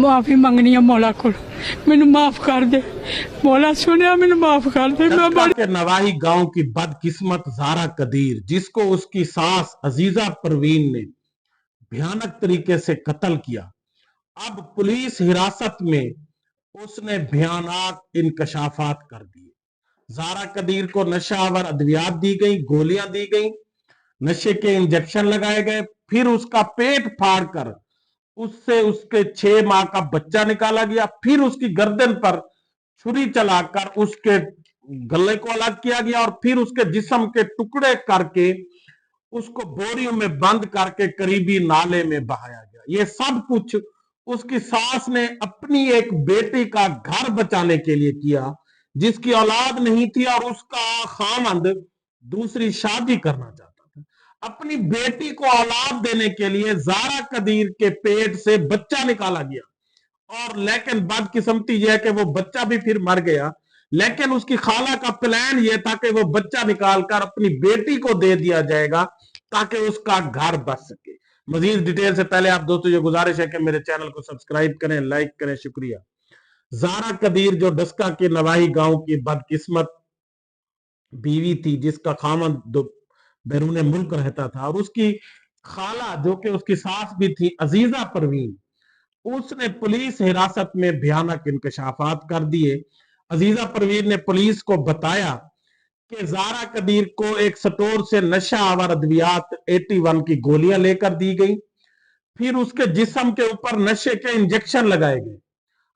माफी मंगनी है मौला को, मैनू माफ कर दे मौला, सुनिया मैनू माफ कर दे। मैं डस्का के नवाही गांव की बदकिस्मत ज़ारा कदीर, जिसको उसकी सास अजीजा परवीन ने भयानक तरीके से कत्ल किया, अब पुलिस हिरासत में उसने भयानक इंकशाफात कर दिए। ज़ारा कदीर को नशावर अद्वियात दी गई, गोलियां दी गई, नशे के इंजेक्शन लगाए गए, फिर उसका पेट फाड़कर उससे उसके 6 माह का बच्चा निकाला गया, फिर उसकी गर्दन पर छुरी चलाकर उसके गले को अलग किया गया और फिर उसके जिस्म के टुकड़े करके उसको बोरियों में बंद करके करीबी नाले में बहाया गया। ये सब कुछ उसकी सास ने अपनी एक बेटी का घर बचाने के लिए किया, जिसकी औलाद नहीं थी और उसका खामंद दूसरी शादी करना चाहता था। अपनी बेटी को औलाद देने के लिए ज़ारा कदीर के पेट से बच्चा निकाला गया और लेकिन बदकिस्मती यह है कि वो बच्चा भी फिर मर गया, लेकिन उसकी खाला का प्लान यह था कि वो बच्चा निकालकर अपनी बेटी को दे दिया जाएगा ताकि उसका घर बच सके। मजीद डिटेल से पहले आप दोस्तों ये गुजारिश है कि मेरे चैनल को सब्सक्राइब करें, लाइक करें, शुक्रिया। ज़ारा कदीर जो डस्का के नवाही गांव की बदकिस्मत बीवी थी, जिसका खामद बैरून मुल्क रहता था, और उसकी खाला जो कि उसकी सास भी थी अजीजा परवीन, उसने पुलिस हिरासत में भयानक इंकशाफात कर दिए। अजीजा परवीन ने पुलिस को बताया कि ज़ारा कदीर को एक स्टोर से नशा आवर अद्वियात 81 की गोलियां लेकर दी गई, फिर उसके जिस्म के ऊपर नशे के इंजेक्शन लगाए गए,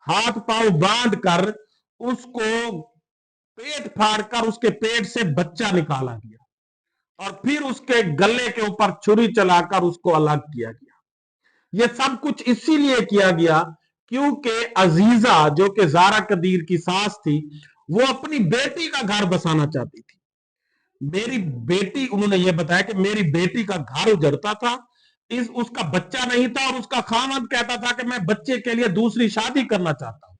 हाथ पांव बांध कर उसको पेट फाड़कर उसके पेट से बच्चा निकाला गया और फिर उसके गले के ऊपर छुरी चलाकर उसको अलग किया गया। यह सब कुछ इसीलिए किया गया क्योंकि अजीजा जो कि ज़ारा कदीर की सास थी, वो अपनी बेटी का घर बसाना चाहती थी। मेरी बेटी, उन्होंने ये बताया कि मेरी बेटी का घर उजड़ता था, उसका बच्चा नहीं था और उसका खामद कहता था कि मैं बच्चे के लिए दूसरी शादी करना चाहता हूं।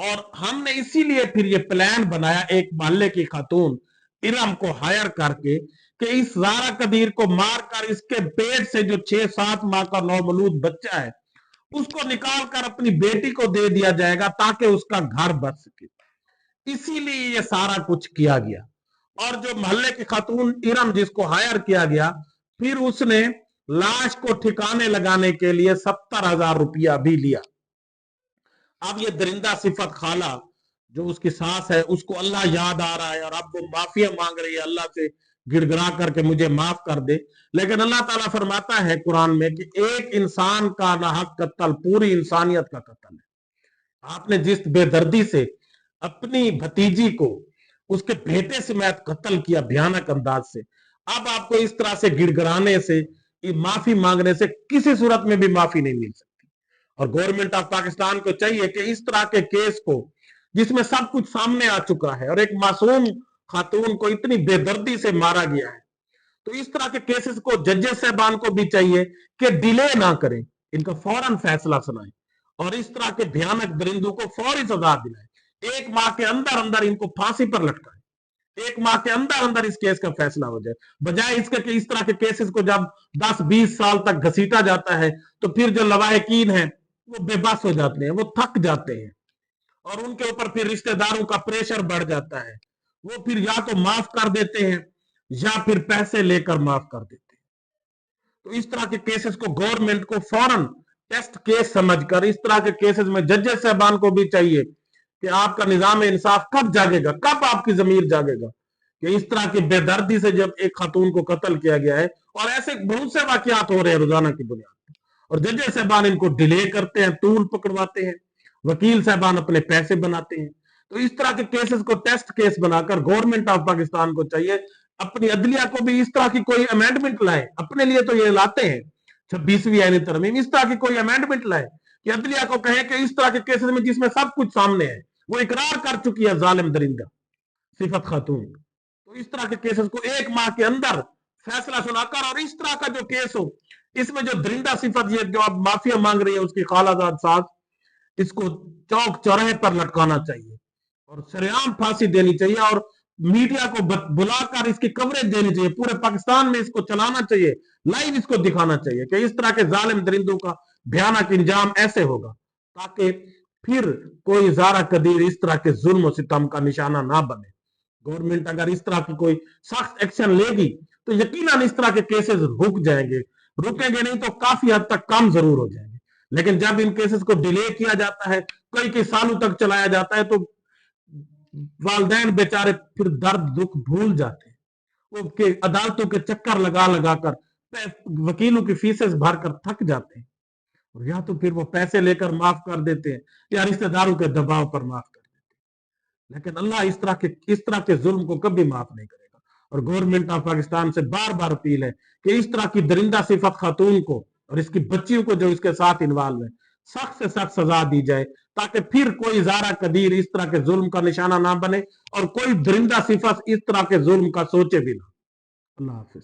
और हमने इसीलिए फिर ये प्लान बनाया, एक मोहल्ले की खातून इरम को हायर करके, कि इस ज़ारा कदीर को मारकर इसके पेट से जो 6-7 माह का नौमौलूद बच्चा है उसको निकाल कर अपनी बेटी को दे दिया जाएगा ताकि उसका घर बच सके। इसीलिए ये सारा कुछ किया गया। और जो मोहल्ले की खातून इरम जिसको हायर किया गया, फिर उसने लाश को ठिकाने लगाने के लिए 70,000 रुपया भी लिया। अब ये दरिंदा सिफत खाला जो उसकी सास है, उसको अल्लाह याद आ रहा है और अब वो माफिया मांग रही है अल्लाह से गिड़गिड़ा करके मुझे माफ कर दे। लेकिन अल्लाह ताला फरमाता है कुरान में कि एक इंसान का नाहक कत्ल पूरी इंसानियत का कत्ल है। आपने जिस बेदर्दी से अपनी भतीजी को उसके बेटे समेत कत्ल किया भयानक अंदाज से, अब आपको इस तरह से गिड़गिड़ाने से, माफी मांगने से किसी सूरत में भी माफी नहीं मिल सकती। और गवर्नमेंट ऑफ पाकिस्तान को चाहिए कि इस तरह के केस को, जिसमें सब कुछ सामने आ चुका है और एक मासूम खातून को इतनी बेदर्दी से मारा गया है, तो इस तरह के केसेस को जजेस साहबान को भी चाहिए कि डिले ना करें, इनका फौरन फैसला सुनाएं और इस तरह के भयानक दरिंदों को फौरी सजा दिलाएं। 1 माह के अंदर अंदर इनको फांसी पर लटकाएं, 1 माह के अंदर अंदर इस केस का फैसला हो जाए, बजाय इसके कि इस तरह के केसेस को जब 10-20 साल तक घसीटा जाता है तो फिर जो लवाहिकीन है वो बेबस हो जाते हैं, वो थक जाते हैं और उनके ऊपर फिर रिश्तेदारों का प्रेशर बढ़ जाता है। वो फिर या तो माफ कर देते हैं या फिर पैसे लेकर माफ कर देते हैं। तो इस तरह के केसेस को गवर्नमेंट को फौरन टेस्ट केस समझकर, इस तरह के केसेस में जजेस साहबान को भी चाहिए कि आपका निजाम इंसाफ कब जागेगा, कब आपकी जमीर जागेगा कि इस तरह की बेदर्दी से जब एक खातून को कत्ल किया गया है। और ऐसे बहुत से वाकयात हो रहे हैं रोजाना की बुनियाद पर, और जजेस साहबान इनको डिले करते हैं, तूल पकड़वाते हैं, वकील साहबान अपने पैसे बनाते हैं। तो इस तरह के केसेस को टेस्ट केस बनाकर गवर्नमेंट ऑफ पाकिस्तान को चाहिए अपनी अदलिया को भी इस तरह की कोई अमेंडमेंट लाए। अपने लिए तो ये लाते हैं 26वीं आईनी तरमीम, इस तरह की कोई अमेंडमेंट लाए कि अदलिया को कहे कि इस तरह के केसेस में जिसमें सब कुछ सामने है, वो इकरार कर चुकी है जालिम दरिंदा सिफत खातून, तो इस तरह के केसेस को 1 माह के अंदर फैसला सुनाकर, और इस तरह का जो केस हो इसमें जो दरिंदा सिफत ये जो अब माफिया मांग रही है उसकी खालाजाद साथ, इसको चौक चौराहे पर लटकाना चाहिए और सरेआम फांसी देनी चाहिए और मीडिया को बुलाकर इसकी कवरेज देनी चाहिए, पूरे पाकिस्तान में इसको चलाना चाहिए, लाइव इसको दिखाना चाहिए कि इस तरह के जालिम दरिंदों का भयानक इंजाम ऐसे होगा। ताकि फिर कोई ज़ारा कदीर इस तरह के जुल्म और सितम का निशाना ना बने। गवर्नमेंट अगर इस तरह की कोई सख्त एक्शन लेगी तो यकीनन इस तरह के केसेस रुक जाएंगे, रुकेंगे नहीं तो काफी हद तक कम जरूर हो जाएंगे। लेकिन जब इन केसेस को डिले किया जाता है, कई सालों तक चलाया जाता है, तो वालिदैन बेचारे फिर दर्द दुख भूल जाते हैं। वो के अदालतों के चक्कर लगा लगा कर वकीलों की फीसें भरकर थक जाते हैं, और या तो फिर वो पैसे लेकर माफ कर देते हैं या रिश्तेदारों के दबाव पर माफ कर देते हैं। लेकिन अल्लाह इस तरह के जुल्म को कभी माफ नहीं करेगा। और गवर्नमेंट ऑफ पाकिस्तान से बार बार अपील है कि इस तरह की दरिंदा सिफत खातून को और इसकी बच्चियों को जो इसके साथ इन्वॉल्व है, सख्त से सख्त सजा दी जाए, ताकि फिर कोई ज़ारा कदीर इस तरह के जुल्म का निशाना ना बने और कोई दरिंदा सिफत इस तरह के जुल्म का सोचे भी ना। अल्लाह हाफिज।